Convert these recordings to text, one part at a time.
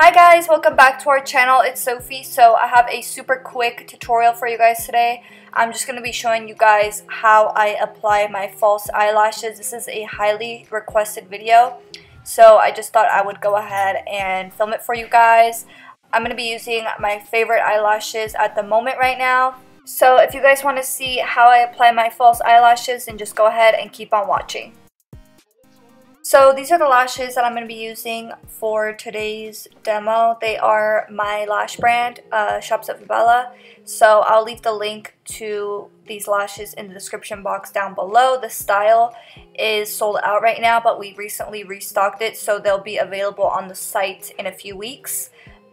Hi guys, welcome back to our channel. It's Sophie. So I have a super quick tutorial for you guys today. I'm just going to be showing you guys how I apply my false eyelashes. This is a highly requested video, so I just thought I would go ahead and film it for you guys. I'm going to be using my favorite eyelashes at the moment right now. So if you guys want to see how I apply my false eyelashes, then just go ahead and keep on watching. So these are the lashes that I'm going to be using for today's demo. They are my lash brand, Shops at Bella. So I'll leave the link to these lashes in the description box down below. The style is sold out right now, but we recently restocked it, so they'll be available on the site in a few weeks.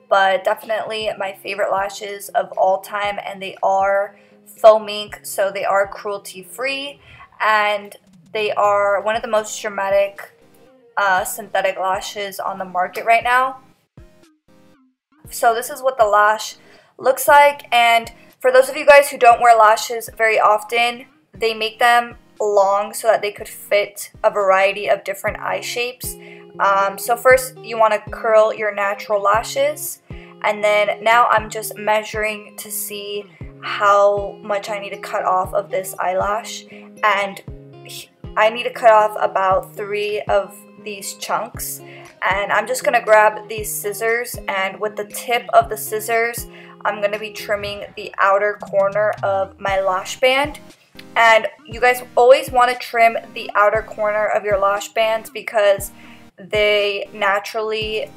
But definitely my favorite lashes of all time, and they are Faux Mink, so they are cruelty free, and they are one of the most dramatic synthetic lashes on the market right now. So this is what the lash looks like, and for those of you guys who don't wear lashes very often, they make them long so that they could fit a variety of different eye shapes. So first you want to curl your natural lashes, and then now I'm just measuring to see how much I need to cut off of this eyelash, and I need to cut off about 3 of these chunks, and I'm just gonna grab these scissors, and with the tip of the scissors I'm gonna be trimming the outer corner of my lash band. And you guys always want to trim the outer corner of your lash bands because they naturally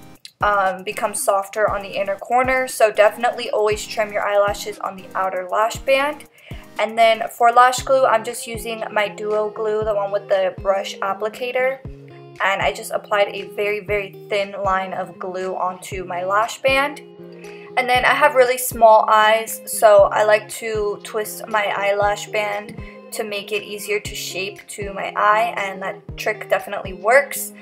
become softer on the inner corner, so definitely always trim your eyelashes on the outer lash band. And then for lash glue, I'm just using my duo glue, the one with the brush applicator, and I just applied a very thin line of glue onto my lash band. And then I have really small eyes, so I like to twist my eyelash band to make it easier to shape to my eye, and that trick definitely works.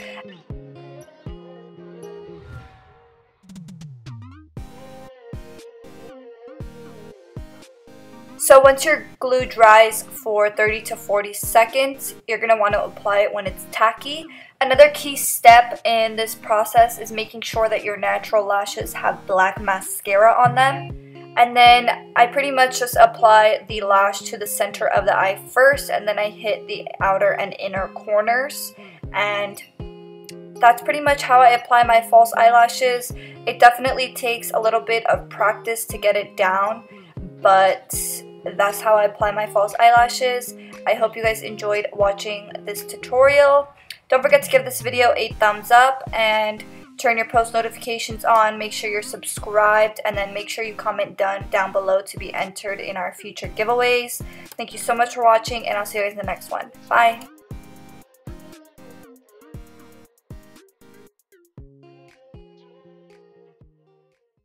So once your glue dries for 30 to 40 seconds, you're going to want to apply it when it's tacky. Another key step in this process is making sure that your natural lashes have black mascara on them. And then I pretty much just apply the lash to the center of the eye first, and then I hit the outer and inner corners. And that's pretty much how I apply my false eyelashes. It definitely takes a little bit of practice to get it down, but that's how I apply my false eyelashes. I hope you guys enjoyed watching this tutorial. Don't forget to give this video a thumbs up and turn your post notifications on. Make sure you're subscribed, and then make sure you comment down below to be entered in our future giveaways. Thank you so much for watching, and I'll see you guys in the next one. Bye!